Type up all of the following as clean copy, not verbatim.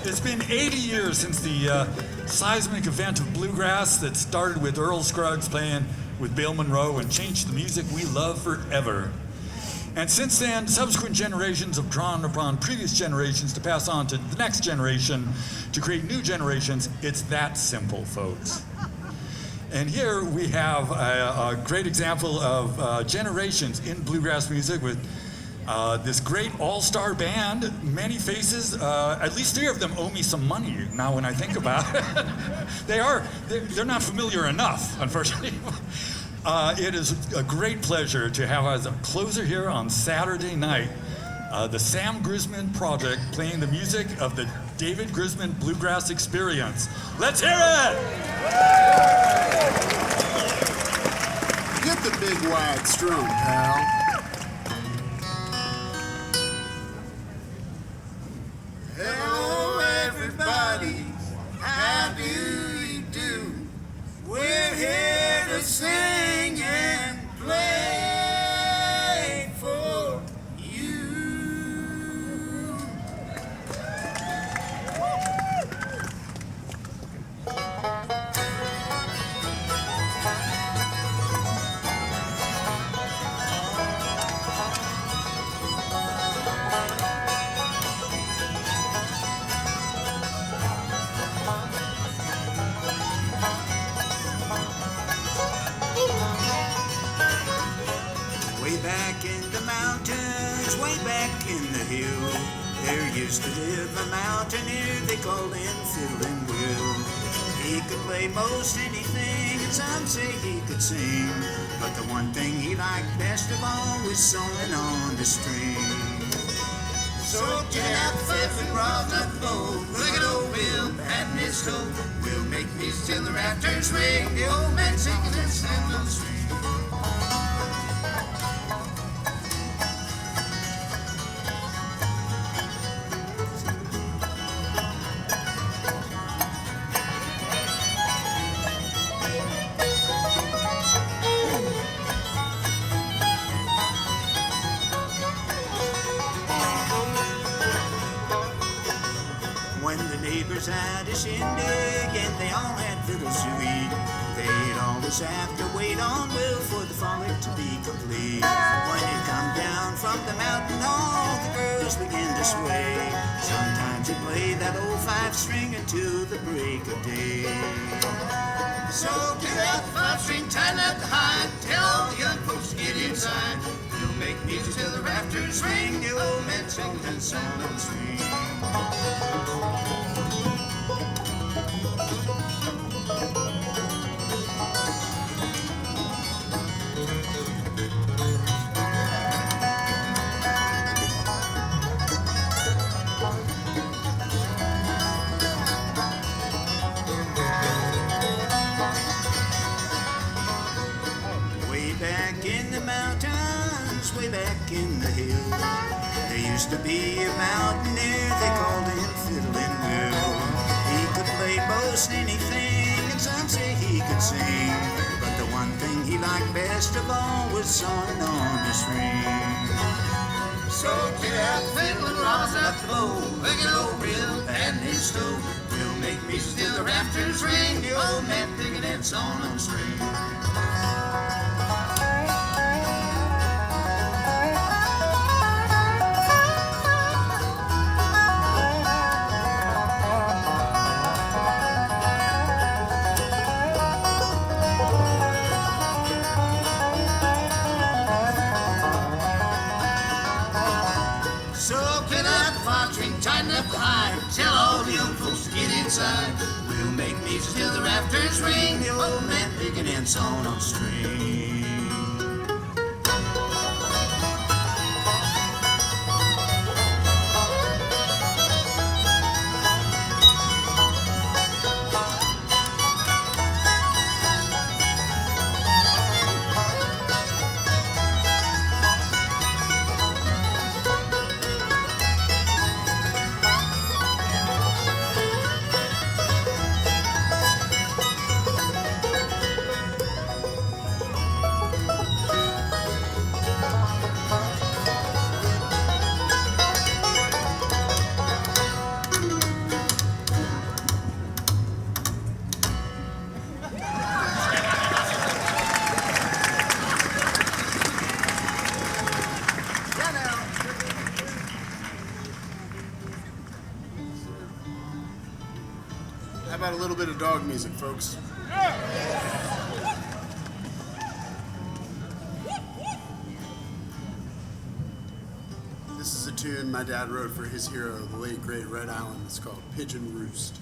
It's been 80 years since the seismic event of Bluegrass that started with Earl Scruggs playing with Bill Monroe and changed the music we love forever. And since then, subsequent generations have drawn upon previous generations to pass on to the next generation to create new generations. It's that simple, folks. And here we have a great example of generations in bluegrass music with this great all-star band, many faces. At least 3 of them owe me some money now when I think about it. They're not familiar enough, unfortunately. It is a great pleasure to have as a closer here on Saturday night, the Grisman Project playing the music of the David Grisman Bluegrass Experience. Let's hear it! Get the big wide strum, pal. Hello, everybody. How do you do? We're here to sing and play for you. Way back in the mountains, way back in the hill, there used to live a mountaineer they called him Fiddle and Will. He could play most anything, and some say he could sing, but the one thing he liked best of all was sewing on the string. So get out the fiddle and rouse up the bow, look at old Bill patting his toe. We'll make music till the rafters ring, the old man singing and slamming on the string. When the neighbors had a shindig and they all had fiddles to eat, they'd always have to wait on Will for the frolic to be complete. When you come down from the mountain, all the girls begin to sway. Sometimes you play that old 5-string until the break of day. So get out the 5-string, tighten up the hide, tell all the young folks to get inside. We'll make music till the rafters ring, the old men sing and song on the string. Way back in the mountains, way back in the hills, there used to be a mountaineer, they called him Fiddle and Will. He could play most anything, and some say he could sing, but the one thing he liked best of all was sawing on the string. So get out the fiddle and rouse up the bow, look at old Bill patting his stove. We'll make music till the rafters ring, the old man picking that song on the string. Tighten up the hide, tell all the young folks to get inside. We'll make music till the rafters ring, the old man picking and sawing on string. How about a little bit of dog music, folks? This is a tune my dad wrote for his hero, the late great Red Allen. It's called Pigeon Roost.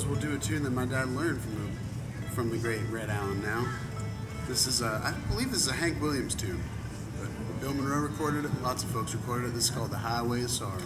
We'll do a tune that my dad learned from the great Red Allen. Now, this is I believe this is a Hank Williams tune, but Bill Monroe recorded it. Lots of folks recorded it. This is called "The Highway of Sorrow."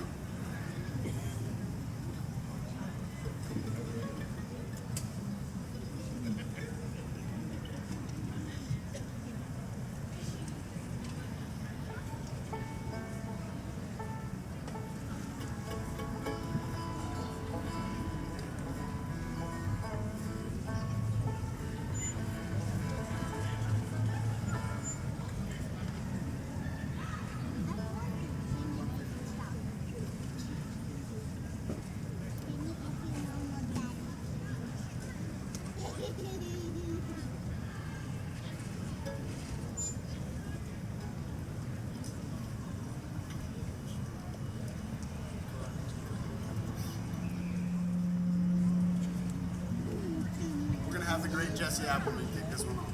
Have the great Jesse Appelman kick this one off.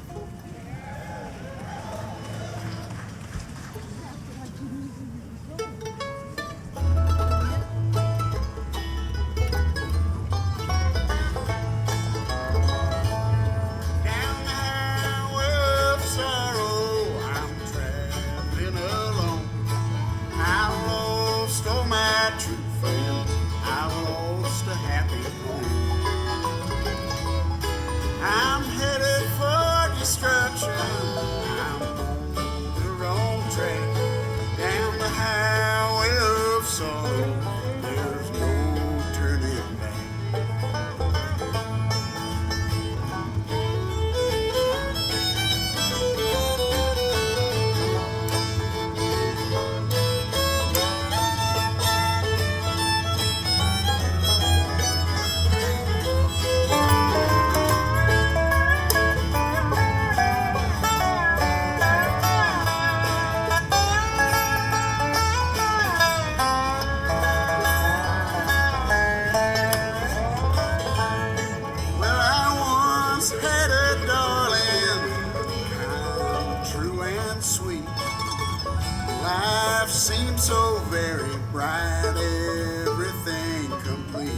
and sweet. Life seems so very bright, everything complete.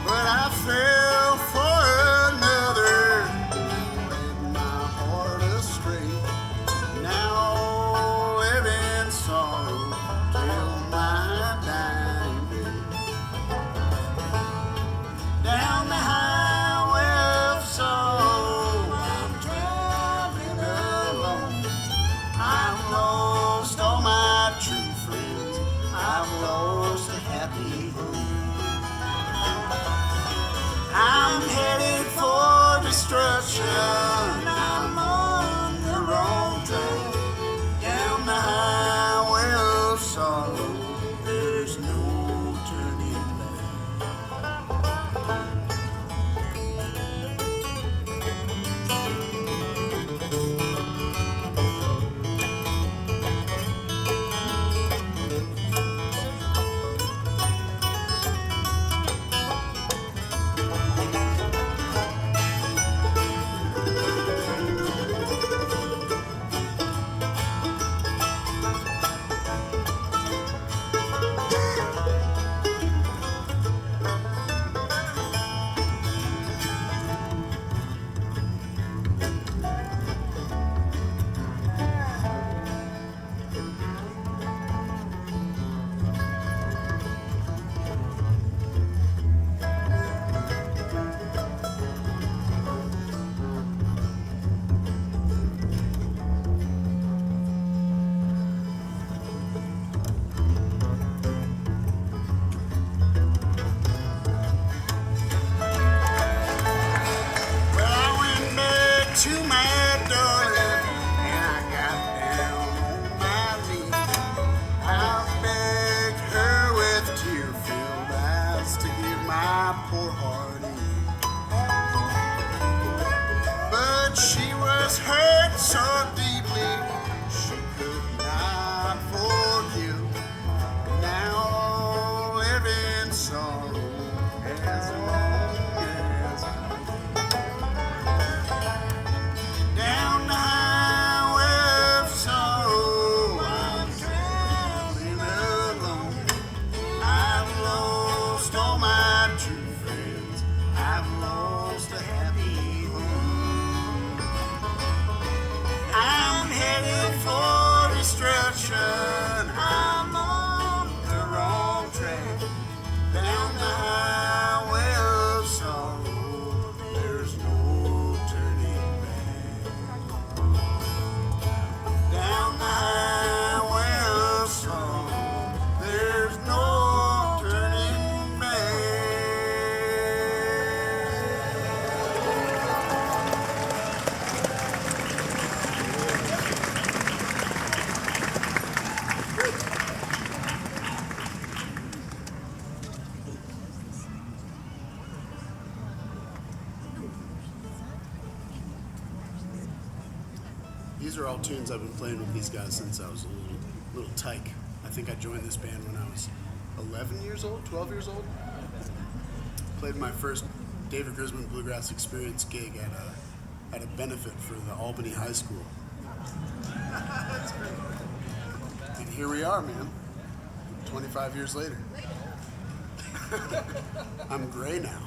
But I fell for another, led my heart astray. Now live in sorrow till my dying day. Down the highway of sorrow, I'm traveling alone. I've lost all my true friends, I've lost a happy home. I'm headed for destruction, I'm on the wrong track. Down the highway of sorrow, there's no turning back. These are all tunes I've been playing with these guys since I was a little tyke. I think I joined this band when I was 11 years old, 12 years old. Played my first David Grisman Bluegrass Experience gig at a benefit for the Albany High School. And here we are, man, 25 years later. I'm gray now.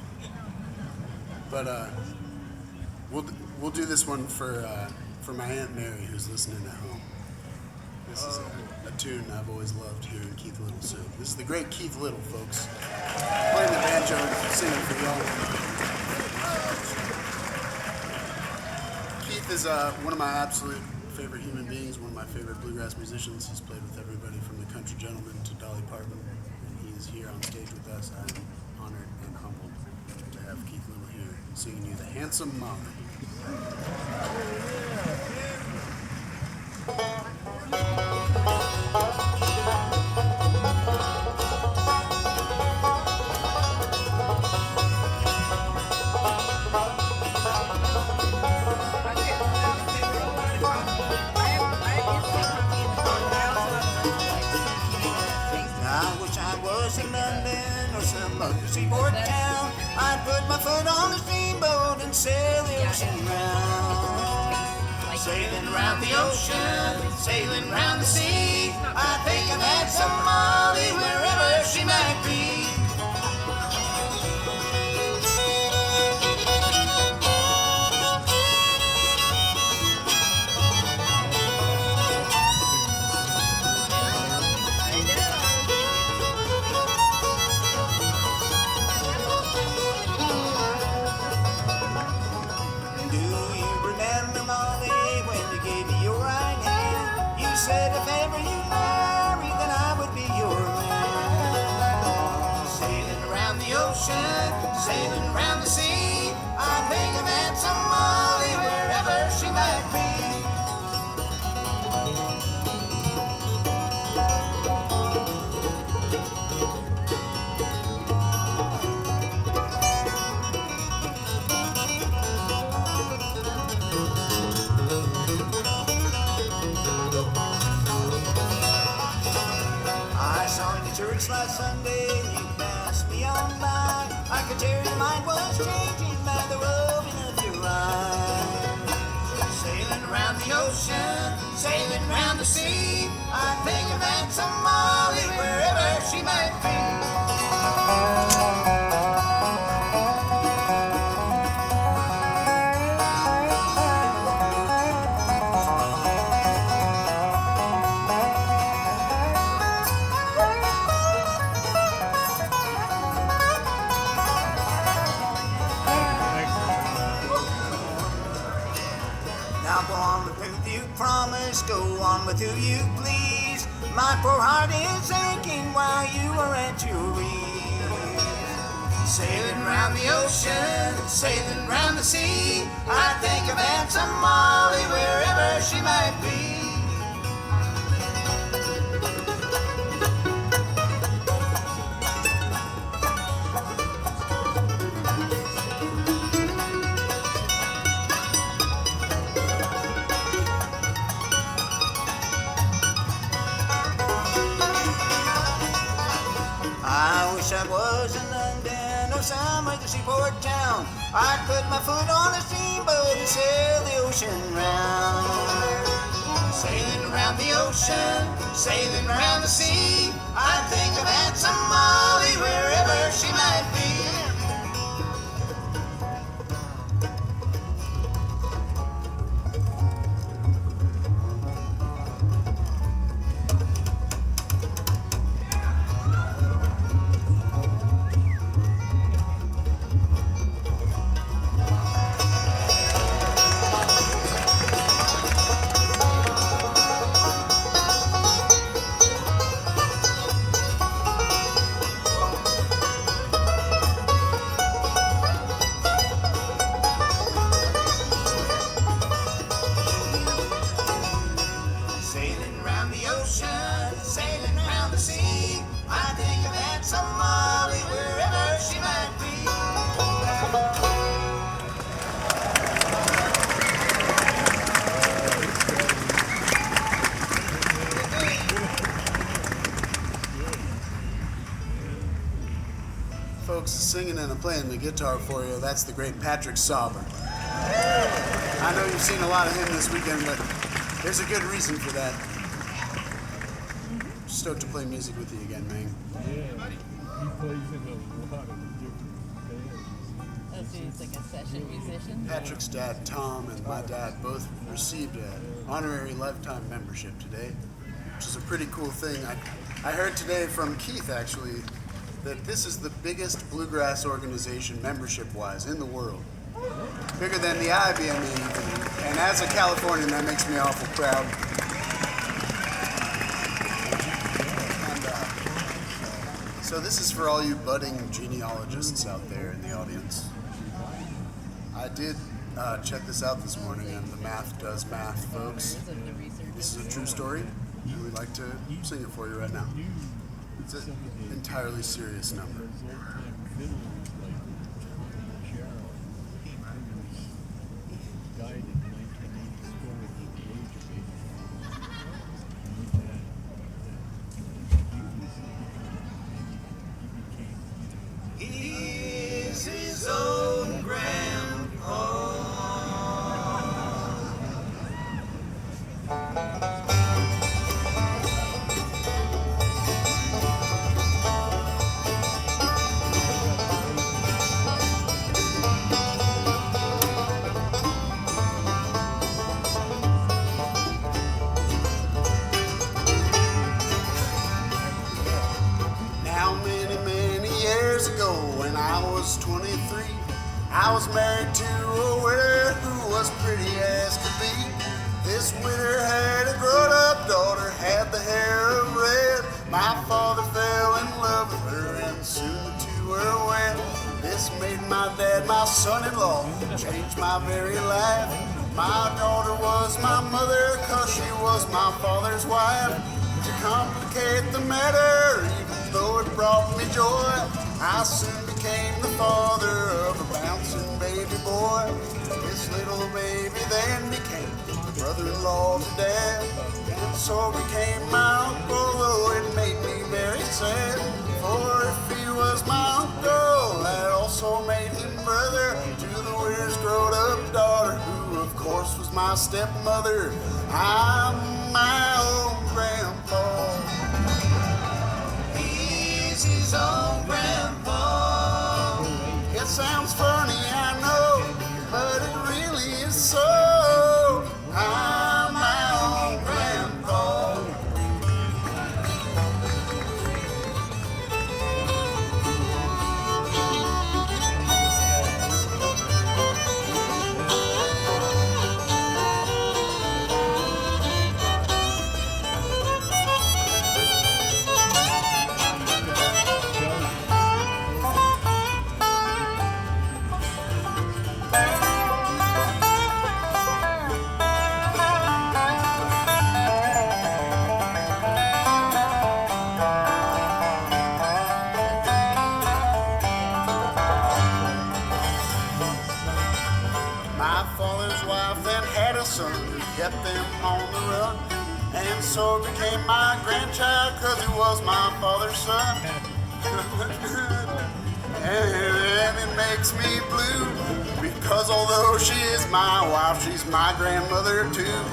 But we'll do this one for my Aunt Mary, who's listening at home. This is a tune I've always loved hearing Keith Little sing. This is the great Keith Little, folks. Playing the banjo and singing for y'all. Keith is one of my absolute favorite human beings, one of my favorite bluegrass musicians. He's played with everybody from the Country Gentleman to Dolly Parton, and he's here on stage with us. I'm honored and humbled to have Keith Little here singing you The Handsome Mama. In London or some other seaport town, I'd put my foot on the steamboat and sail the ocean round. Sailing around the ocean, sailing around the sea. I think I've had some Molly wherever she might be. Said if ever you marry, then I would be your man. Sailing around the ocean, sailing around the sea. I think I've had some Molly wherever she might be. Church last Sunday, you passed me on by. I could tell your mind was changing by the roving of your eyes. Sailing around the ocean, sailing around the sea. I think I've had some Molly wherever she might be. Promise, go on with who you please. My poor heart is aching while you are at your ease. Sailing around the ocean, sailing around the sea. I think I've had some Molly wherever she might be. I was in London or some other seaport town. I'd put my foot on a steamboat and sail the ocean round. Sailing around the ocean, sailing around the sea. I think I've had some Molly wherever she might be. Singing and playing the guitar for you, that's the great Patrick Sauber. I know you've seen a lot of him this weekend, but there's a good reason for that. Stoked to play music with you again, man. Yeah, he plays in a lot of different bands. Oh, so he's like a session musician? Patrick's dad, Tom, and my dad both received an honorary lifetime membership today, which is a pretty cool thing. I heard today from Keith, actually, that this is the biggest bluegrass organization membership-wise in the world. Bigger than the IBME even. And as a Californian, that makes me awful proud. And, so this is for all you budding genealogists out there in the audience. I did check this out this morning, and the math does math, folks. This is a true story, and we'd like to sing it for you right now. It's an entirely serious number. He's his own grandpa. I was married to a widow who was pretty as could be. This widow had a grown-up daughter, had the hair of red. My father fell in love with her and soon the two were wed. This made my dad my son-in-law, changed my very life. My daughter was my mother, cause she was my father's wife. To complicate the matter, even though it brought me joy, I soon became the father of a bouncing baby boy. This little baby then became the brother-in-law to dad, and so became my uncle, though it made me very sad. For if he was my uncle, that also made him brother to the widow's grown-up daughter, who of course was my stepmother. I'm my own grandpa. He's his own grandpa. It sounds funny, I know, but it really is so. I'm my own grandpa. Kept them on the run, and so became my grandchild, cause he was my father's son. And it makes me blue, because although she is my wife, she's my grandmother too.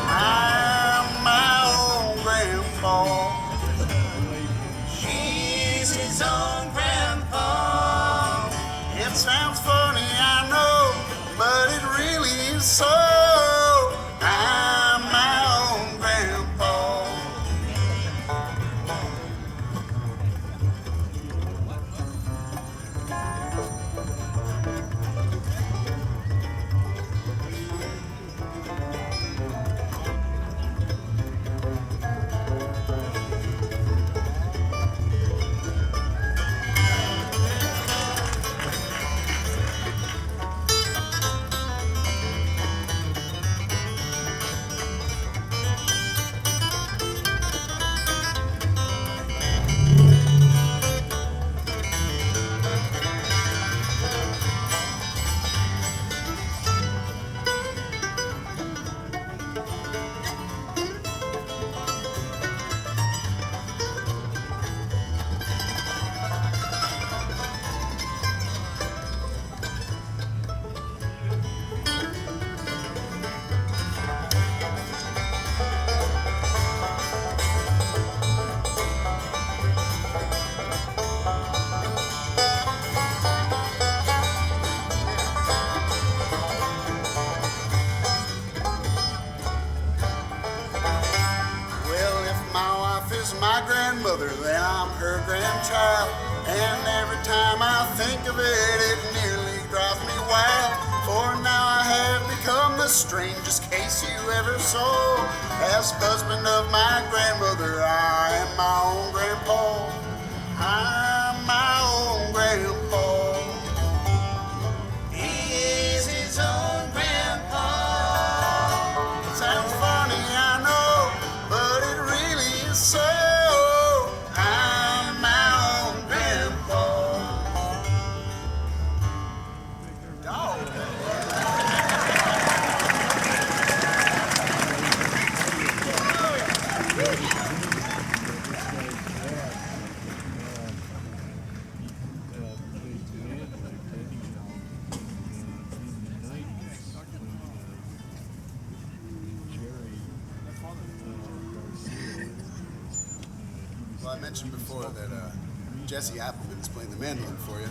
I'm my own grandpa. She's his own grandpa. It sounds funny, I know, but it really is so. I'm my own grandpa. My grandmother, then I'm her grandchild, and every time I think of it, it nearly drives me wild. For now I have become the strangest case you ever saw. As husband of my grandmother, I am my own grandpa. I'm my own grandpa. He is his own grandpa. It sounds funny, I know, but it really is so. Well, I mentioned before that Jesse Appelman is playing the mandolin for you.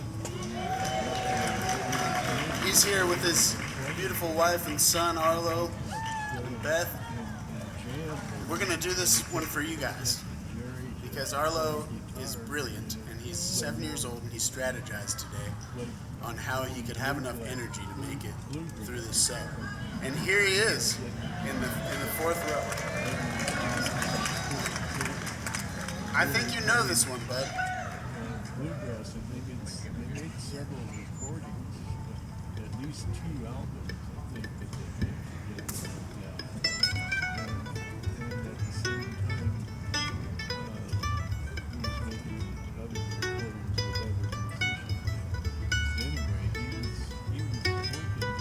He's here with his beautiful wife and son, Arlo and Beth. We're going to do this one for you guys because Arlo is brilliant and he's 7 years old and he strategized today. on how he could have enough energy to make it through this set. And here he is in the fourth row. I think you know this one, bud. Bluegrass, and they made several recordings, at least 2 albums, I think, that they made together. And at the same time, he was making other recordings with other musicians. Anyway, he was hoping that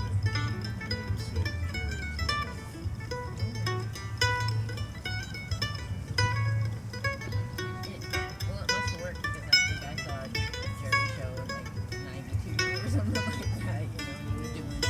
he would save Jerry's life. Well, it must have worked because I think I saw a Jerry show in like '92 or something like that. He was doing,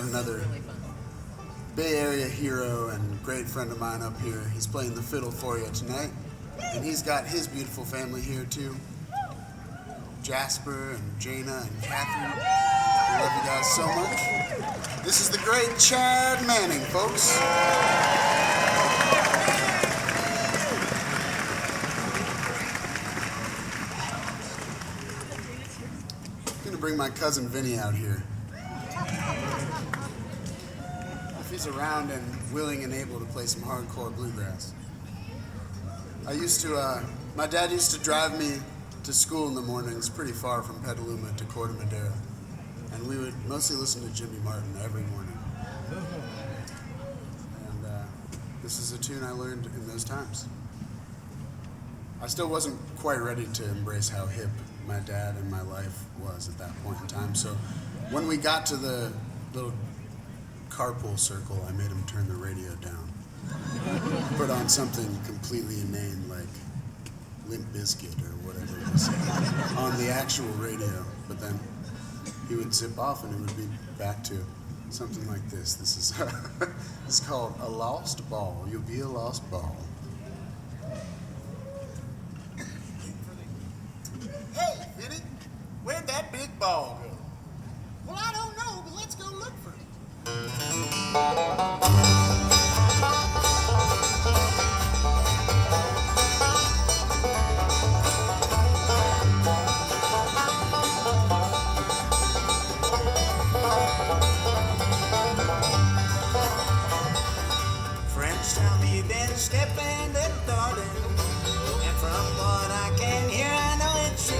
another Really fun. Bay Area hero and great friend of mine up here. He's playing the fiddle for you tonight. And he's got his beautiful family here too. Jasper and Jaina and Catherine. We love you guys so much. This is the great Chad Manning, folks. I'm gonna bring my cousin Vinnie out here. If he's around and willing and able to play some hardcore bluegrass. My dad used to drive me to school in the mornings pretty far from Petaluma to Corte Madera. And we would mostly listen to Jimmy Martin every morning. And this is a tune I learned in those times. I still wasn't quite ready to embrace how hip my dad and my life was at that point in time. So when we got to the little carpool circle, I made him turn the radio down. Put on something completely inane like Limp Bizkit or whatever it was on the actual radio. But then he would zip off and it would be back to something like this. This is it's called A Lost Ball. You'll be a lost ball. Hey, Vinnie, where'd that big ball go? Well, I don't know, but let's go look for it. Friends tell me you've been stepping and darting, and from what I can hear, I know it's true.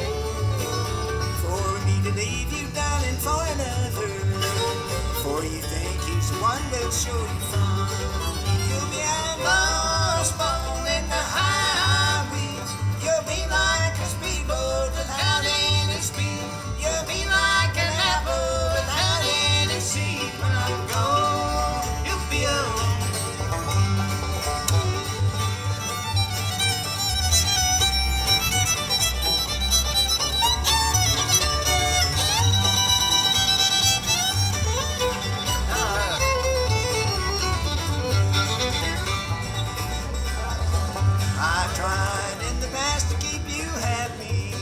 For me to leave you, darling, for another, for you think he's the one that'll show you fun. You'll be a lost ball in the high weeds. You'll be like a speedboat without any speed. You'll be like an apple without any seed. When I'm gone, you'll be alone. I tried in the past to keep you happy,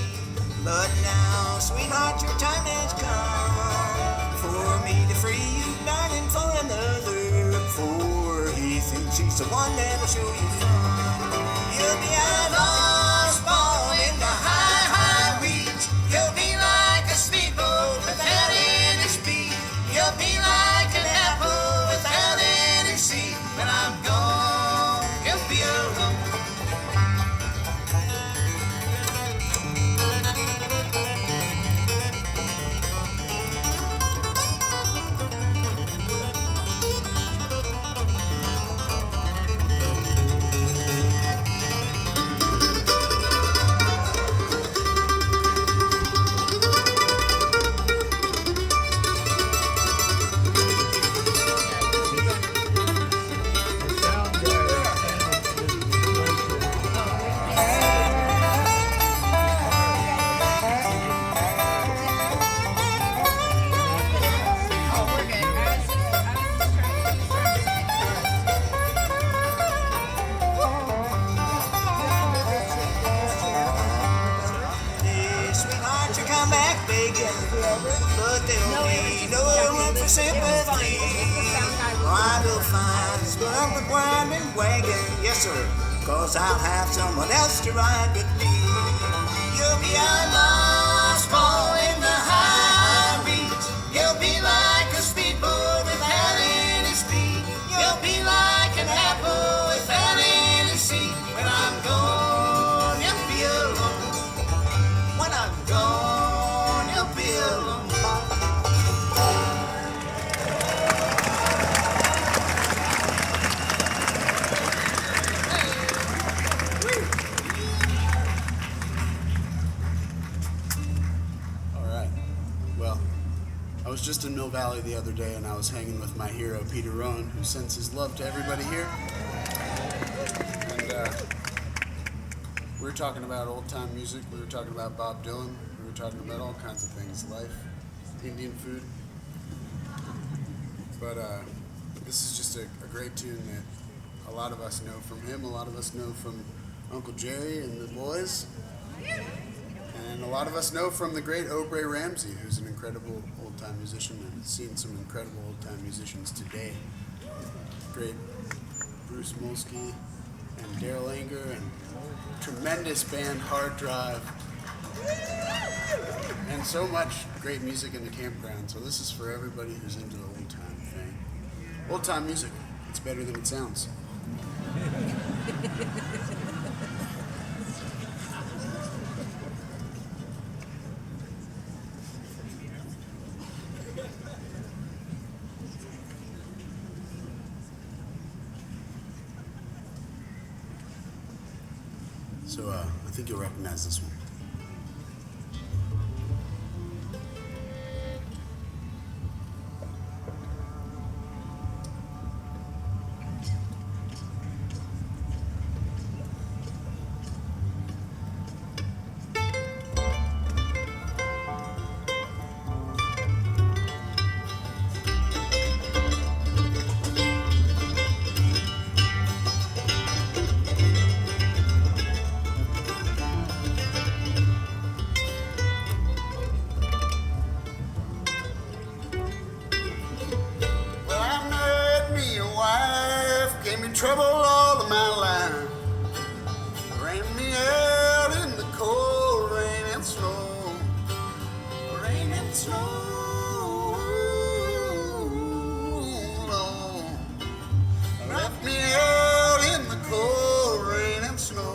but now, sweetheart, your time has come for me to free you, darling, for another. For he thinks he's the one that'll show you fun. You'll be a lost ball in the high, high weeds. You'll be like a speedboat without any speed. You'll be like an apple without any seed. When I'm gone, you'll be alone. Oh, we're good. I was just trying Hey, sweetheart, you come back begging, but there'll be no room for sympathy. I will find this velvet winding wagon, yes sir, 'cause I'll have someone else to ride with me. You'll be a lost ball in the high reach. You'll be like a speedboat without any speed. You'll be like an apple without any seed. When I'm gone, you'll be alone. When I'm gone, you'll be alone. All right. Well, I was just in Mill Valley the other day and I was hanging with my hero, Peter Rowan, who sends his love to everybody here. And we were talking about old-time music. We were talking about Bob Dylan. We were talking about all kinds of things, life, Indian food. But this is just a great tune that a lot of us know from him, a lot of us know from Uncle Jerry and the boys, and a lot of us know from the great Aubrey Ramsey, who's an incredible old-time musician and seen some incredible old-time musicians today. Great Bruce Molsky and Daryl Anger and tremendous band Hard Drive, and so much great music in the campground. So this is for everybody who's into the old-time thing. Old-time music, it's better than it sounds. So I think you'll recognize this one. Trouble all of my life, ran me out in the cold rain and snow, rain and snow, left me out in the cold rain and snow.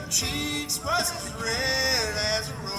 Cheeks was as red as a rose.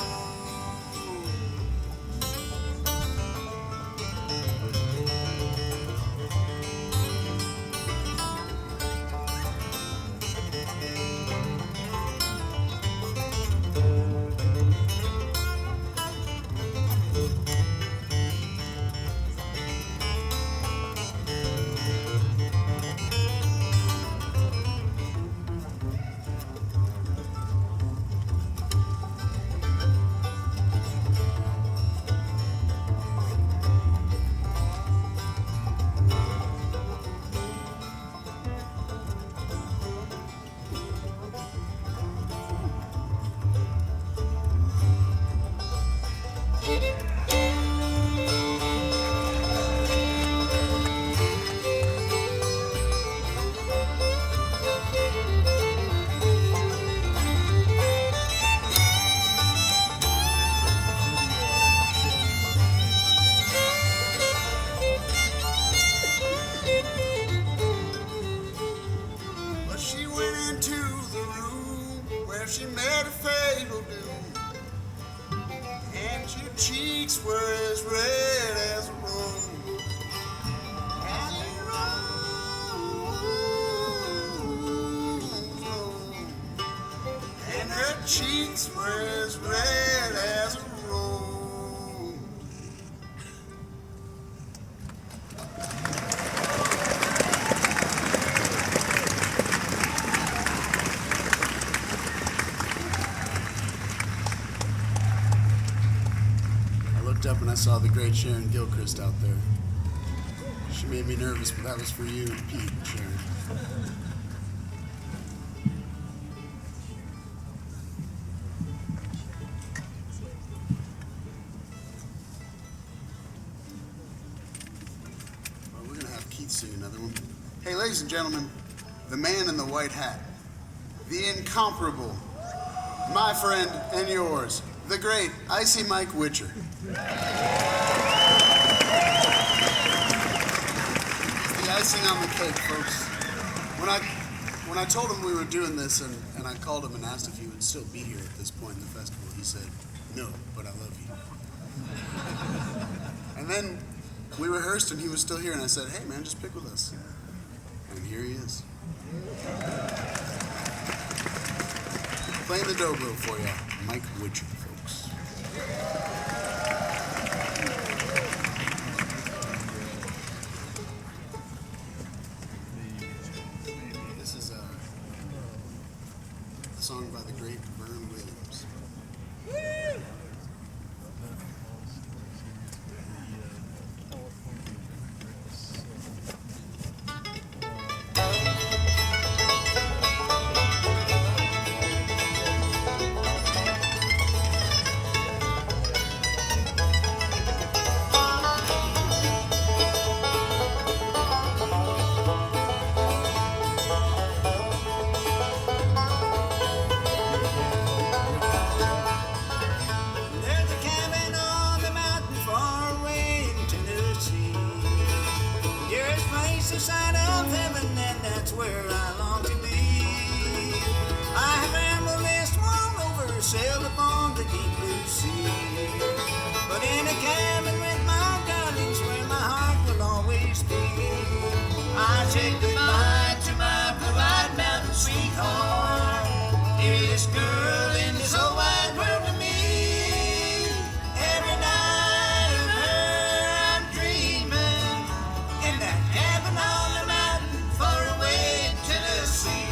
cheeks were as red as a rose. And her cheeks were as red as a rose. I looked up and I saw the great Sharon Gilchrist out there. She made me nervous, but that was for you and Pete, Sharon. Well, we're gonna have Keith sing another one. Hey, ladies and gentlemen, the man in the white hat, the incomparable, my friend and yours, the great Icy Mike Witcher. The icing on the cake, folks. When I told him we were doing this and I called him and asked if he would still be here at this point in the festival, he said, "No, but I love you." And then we rehearsed and he was still here and I said, "Hey man, just pick with us." And here he is. Playing the Dobro for you, Mike Witcher, folks. This is a song by the great Vern Williams. There's a cabin on the mountain far away in Tennessee. Dearest place, the sight of heaven, and that's where I long to be. I have rambled this world over, sailed upon the deep blue sea. But in a cabin with my darlings, where my heart will always be. I say goodbye to my blue-eyed mountain sweetheart, dearest girl in this whole wide world to me. Every night of her I'm dreaming, in that cabin on the mountain far away in Tennessee.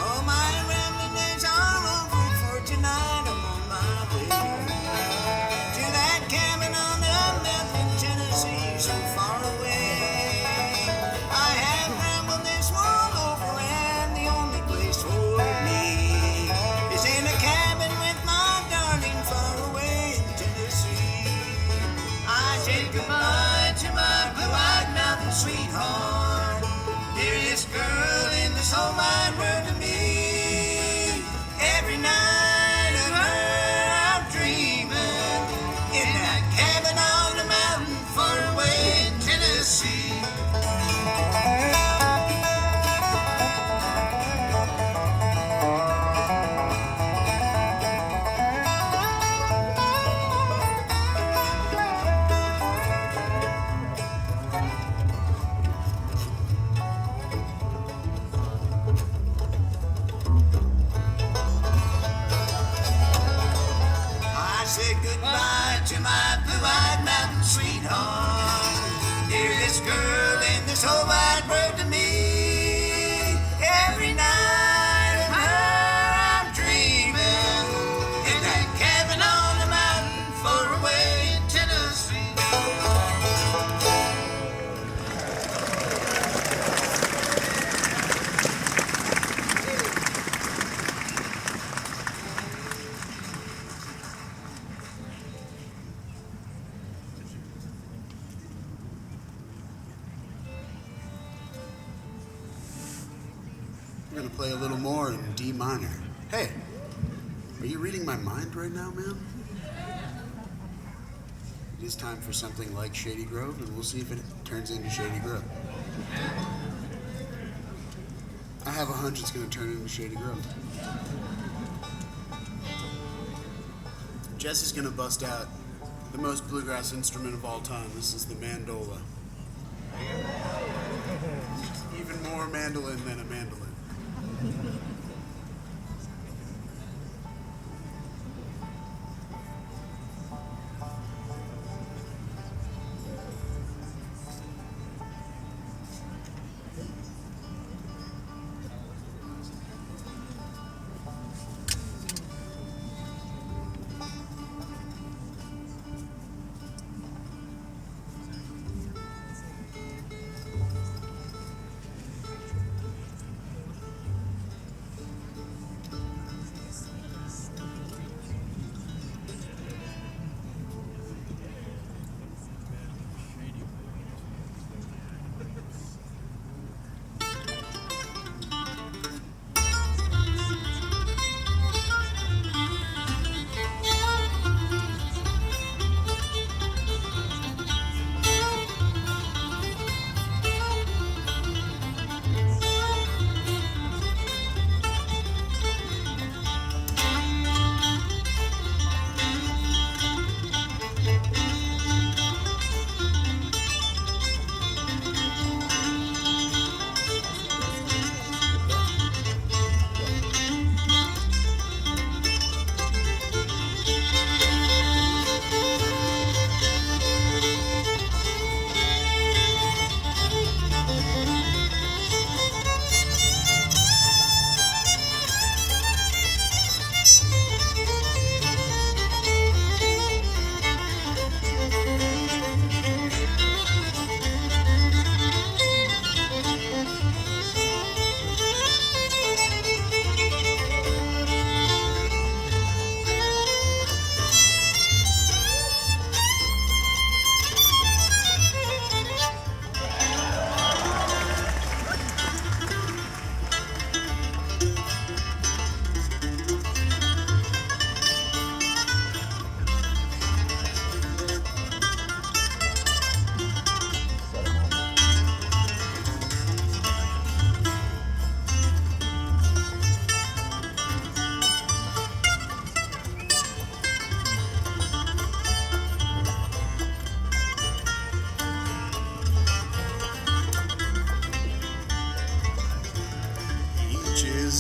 Oh, my rambling days are over, for tonight I'm on my way to that cabin on the mountain, Tennessee, so far away. I have rambled this world over, and the only place for me is in a cabin with my darling far away in Tennessee. I say goodbye to my blue-eyed mountain sweetheart, dearest girl in this whole wide world to me. Every night of her I'm dreaming, in that cabin on the mountain far away in Tennessee. We're gonna play a little more in D minor. Hey, are you reading my mind right now, man? It is time for something like Shady Grove, and we'll see if it turns into Shady Grove. I have a hunch it's gonna turn into Shady Grove. Jess is gonna bust out the most bluegrass instrument of all time. This is the Mandola. Even more mandolin than a mandolin.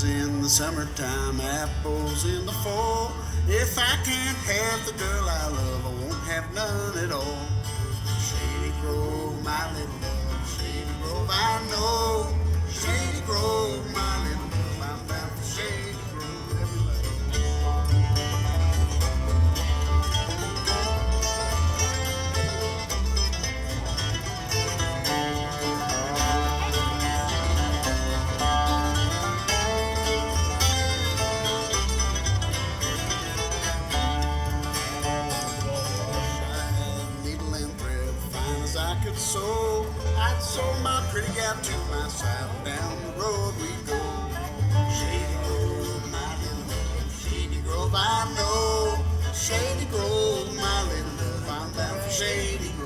In the summertime, apples in the fall. If I can't have the girl I love, I won't have none at all. Shady Grove, my little love, Shady Grove, I know. Shady Grove, my little love, I'm bound for Shady Grove, everybody. So I'd sold my pretty gal to my side. Down the road we go. Shady Grove, my little love. Shady Grove, I know. Shady Grove, my little love. I'm bound for Shady Grove.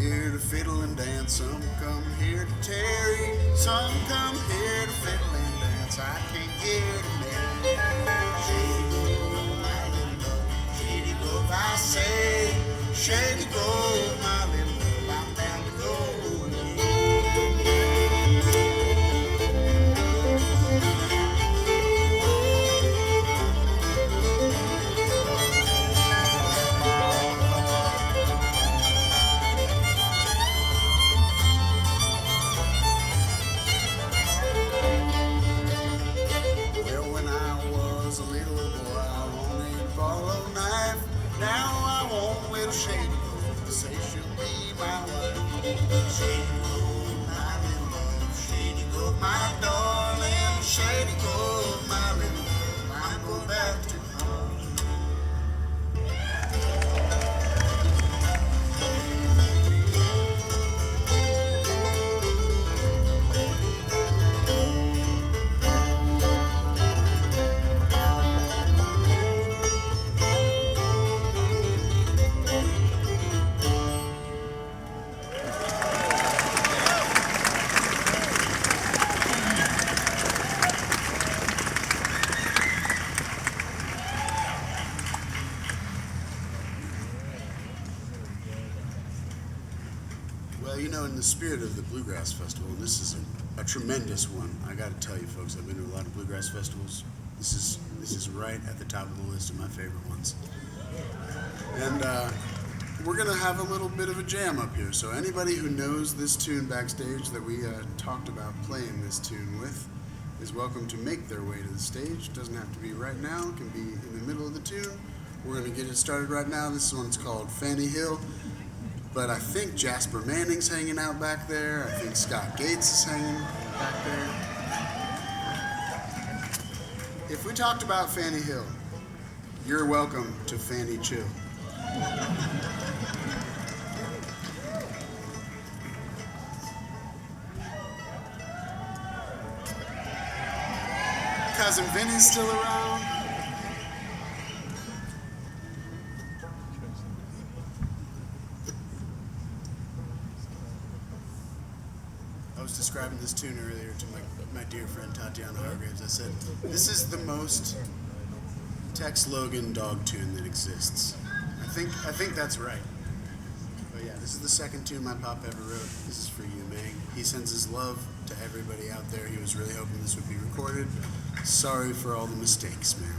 here to fiddle and dance. Some come here to tarry. Some come here to fiddle and dance. I can't get enough. Shady Grove, my little love. Shady Grove, I say. Shady Grove, my little love. I'm bound to go. Well, when I was a little boy, I wanted to borrow a knife. Now I want little Shady Grove to say she'll be my wife. Shady Grove, my little love. Shady Grove, my darling. Shady Grove, my little love. I'm going back to home. Well, you know, in the spirit of the Bluegrass Festival, this is a tremendous one. I got to tell you, folks, I've been to a lot of Bluegrass festivals. This is right at the top of the list of my favorite ones. And we're gonna have a little bit of a jam up here. So anybody who knows this tune backstage that we talked about playing this tune with is welcome to make their way to the stage. Doesn't have to be right now. It can be in the middle of the tune. We're gonna get it started right now. This one's called Fanny Hill. But I think Jasper Manning's hanging out back there. I think Scott Gates is hanging back there. If we talked about Fanny Hill, you're welcome to Fanny Chill. Cousin Vinnie's still around. I was describing this tune earlier to my dear friend Tatiana Hargraves. I said, this is the most Tex Logan dog tune that exists. I think that's right. But yeah, this is the second tune my pop ever wrote. This is for you, Meg. He sends his love to everybody out there. He was really hoping this would be recorded. Sorry for all the mistakes, man.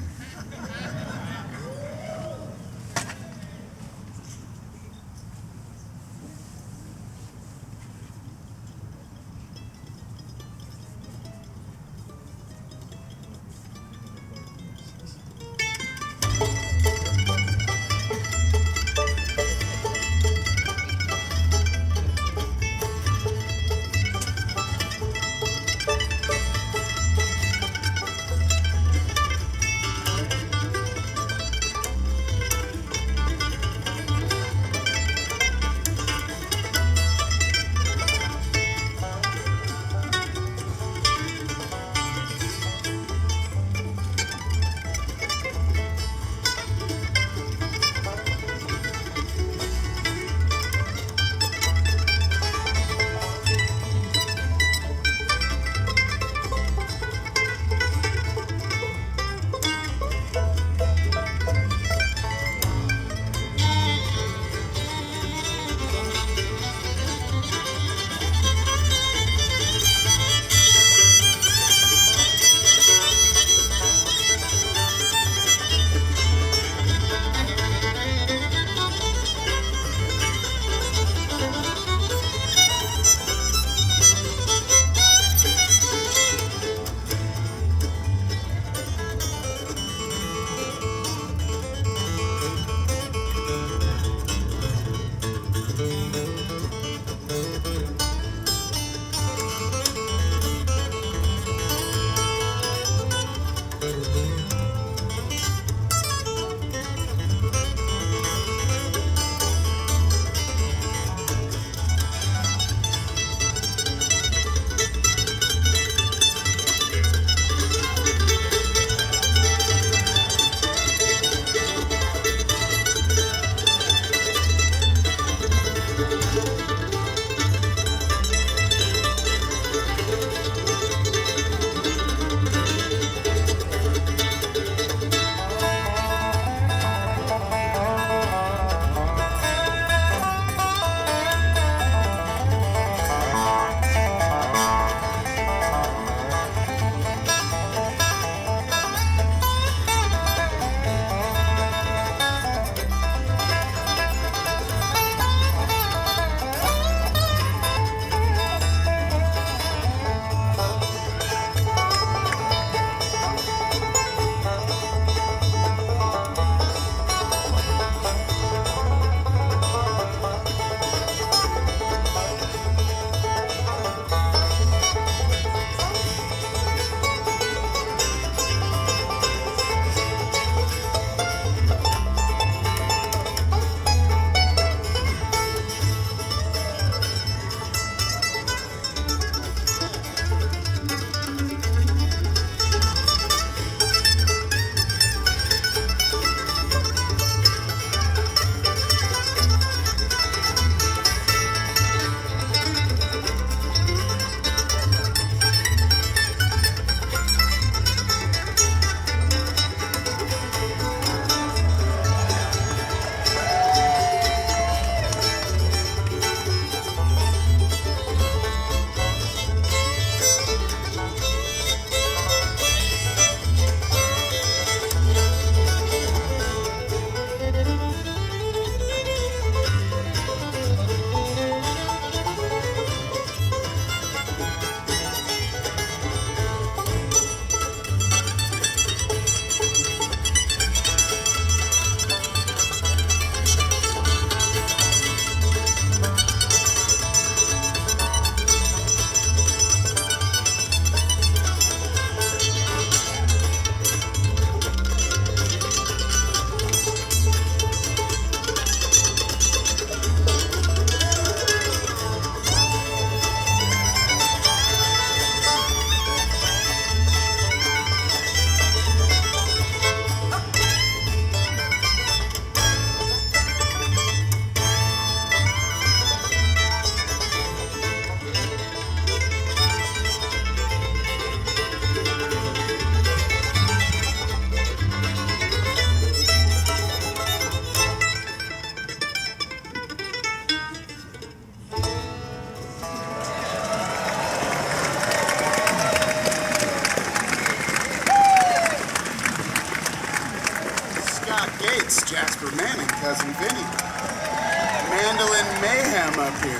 Mandolin mayhem up here.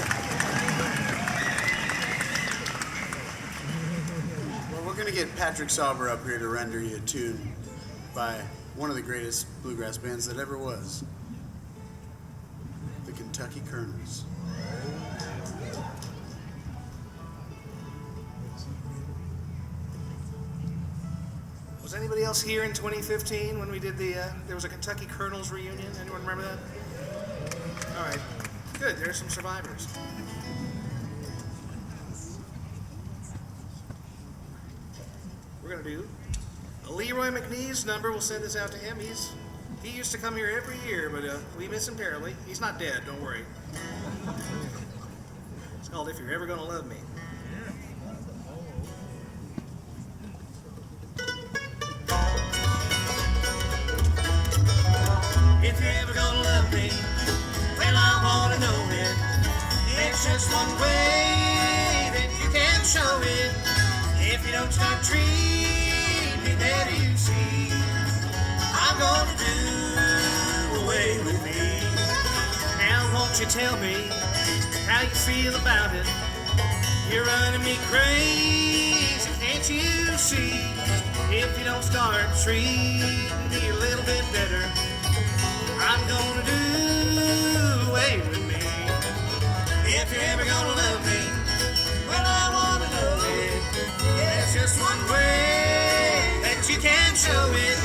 Well, we're going to get Patrick Sauber up here to render you a tune by one of the greatest bluegrass bands that ever was, the Kentucky Colonels. Was anybody else here in 2015 when we did there was a Kentucky Colonels reunion? Anyone remember that? All right, good, there's some survivors. We're gonna do Leroy McNee's number. We'll send this out to him. He used to come here every year, but we miss him terribly. He's not dead, don't worry. It's called If You're Ever Gonna Love Me. If you're ever gonna love me, well, I wanna know it. It's just one way that you can show it. If you don't start treating me better, you see, I'm gonna do away with me. Now won't you tell me how you feel about it? You're running me crazy, can't you see? If you don't start treating me a little bit better, I'm gonna do away with me. If you're ever gonna love me, well, I wanna know it. There's just one way that you can show it.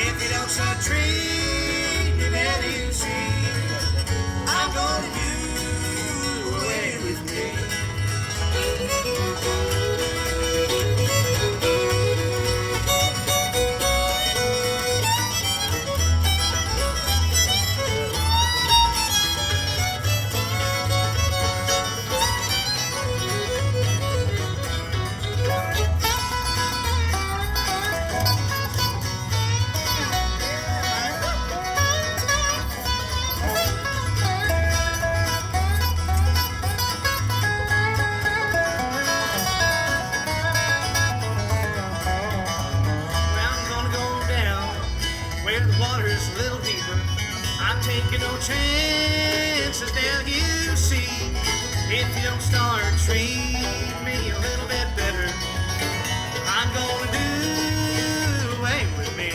If you don't start treating me better, you see, I'm gonna do away with me. Taking no chances now, you see. If you don't start treating me a little bit better, I'm gonna do away with me.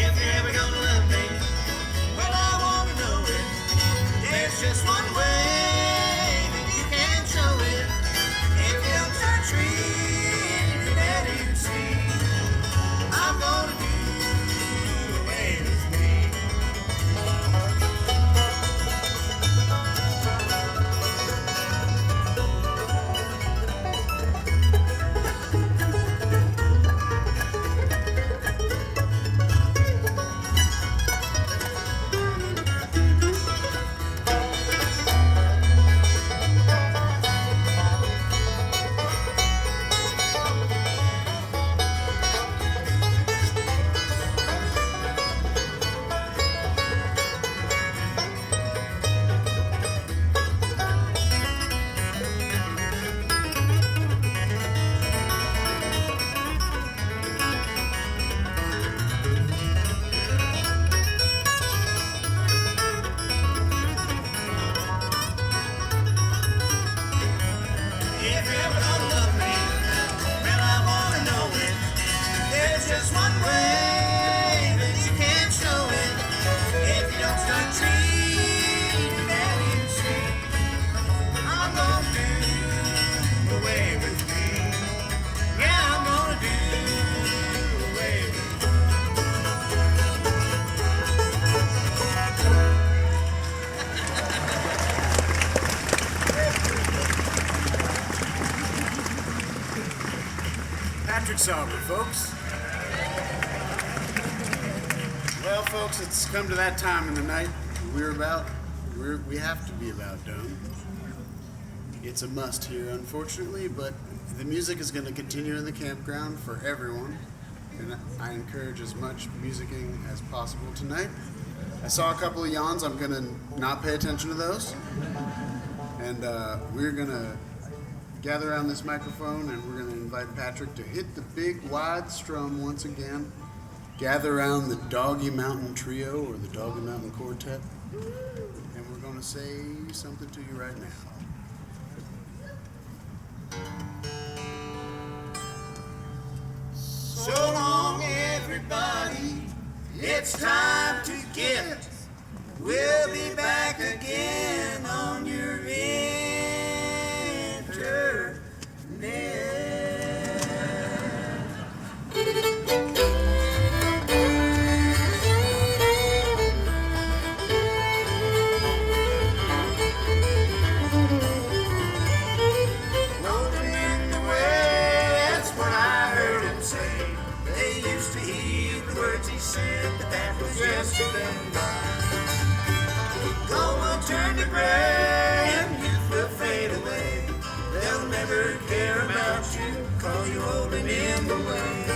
If you're ever gonna love me, well, I wanna know it. There's just one way that you can show it. If you don't start treating me better, you see, I'm gonna do away with me. Sauber, folks. Well, folks, it's come to that time in the night we have to be about done. It's a must here, unfortunately, but the music is going to continue in the campground for everyone, and I encourage as much musicking as possible tonight. I saw a couple of yawns. I'm going to not pay attention to those, and we're going to gather around this microphone, and we're going to invite Patrick to hit the big wide strum once again. Gather around the Doggy Mountain Trio or the Doggy Mountain Quartet, and we're going to to say something to you right now. So long, everybody. It's time to get. We'll be back again on your internet. Rolling in the way, that's what I heard him say. They used to heed the words he said, but that was yesterday. Gold will turn to gray and youth will fade away. They'll never care about you, call you holding in the way.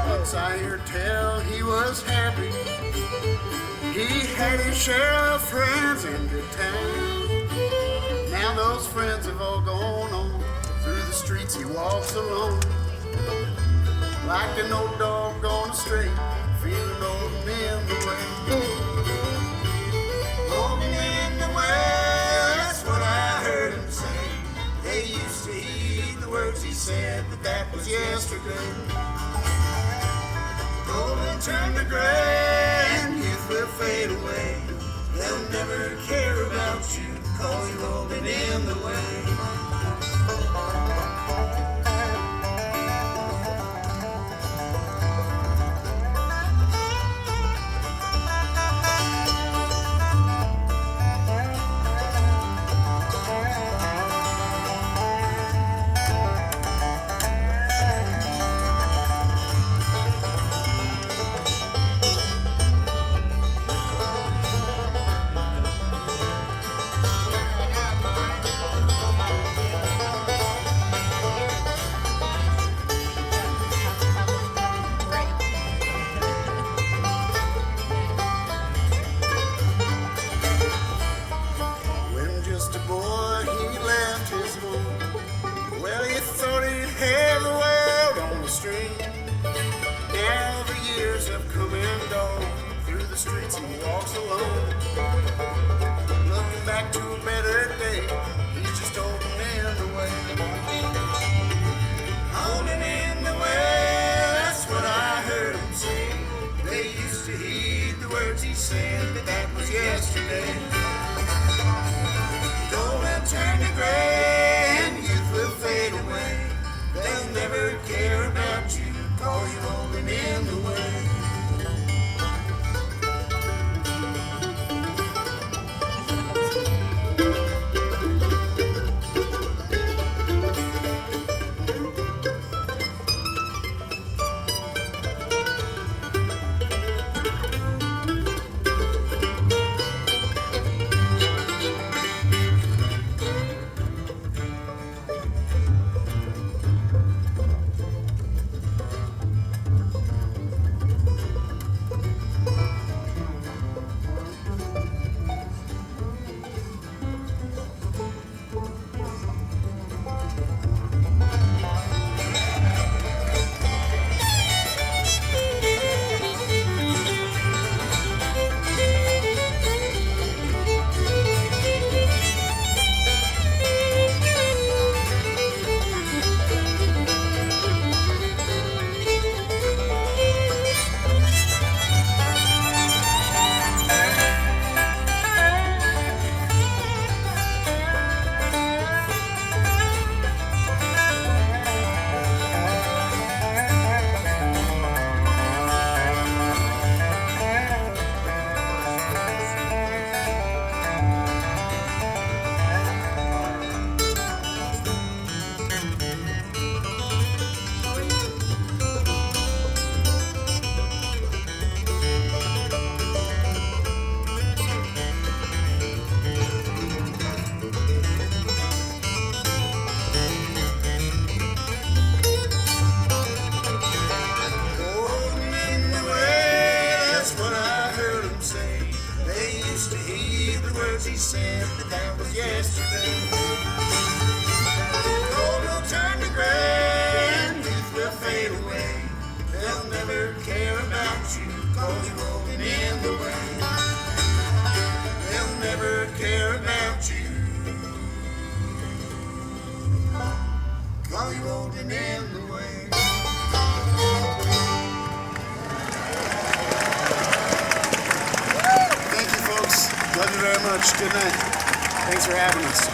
Once I heard tell he was happy. He had his share of friends in good time. Now those friends have all gone on. Through the streets he walks alone. Like an old dog gone astray, feeling old men the way. Holding in the way, that's what I heard him say. They used to heed the words he said, but that was yesterday. Gold will turn to gray and youth will fade away. They'll never care about you, call you holding in the way. When just a boy he left his home. Well, he thought he'd have the world on the string. Now the years have come and gone. Through the streets he walks alone. Looking back to a better day, he's just holding in the way. Holding in the way, that's what I heard him say. They used to heed the words he said, but that was yesterday. Gold will turn to gray and youth will fade away. They'll never care about you, call you holding in the way. said that that was yesterday. Gold will turn to gray and youth will fade away. They'll never care about you, 'cause you're rolling in the way. you very much. Good night. Thanks for having us.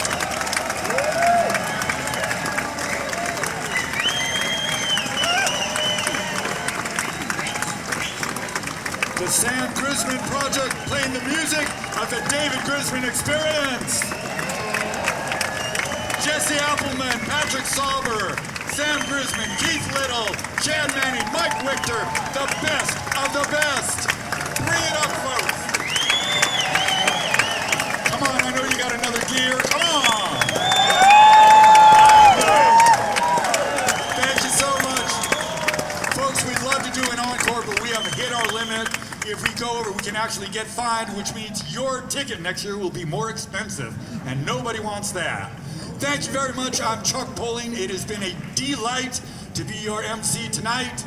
The Sam Grisman Project playing the music of the David Grisman Experience. Jesse Appelman, Patrick Sauber, Sam Grisman, Keith Little, Chad Manning, Mike Richter, the best of the best. Bring it up, folks. Come on, I know you got another gear. Come on. Thank you so much. Folks, we'd love to do an encore, but we have hit our limit. If we go over, we can actually get fined, which means your ticket next year will be more expensive, and nobody wants that. Thank you very much. I'm Chuck Poling. It has been a delight to be your MC tonight.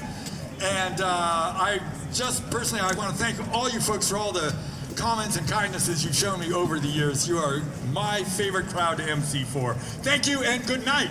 And I just personally, I want to thank all you folks for all the comments and kindnesses you've shown me over the years. You are my favorite crowd to MC for. Thank you and good night.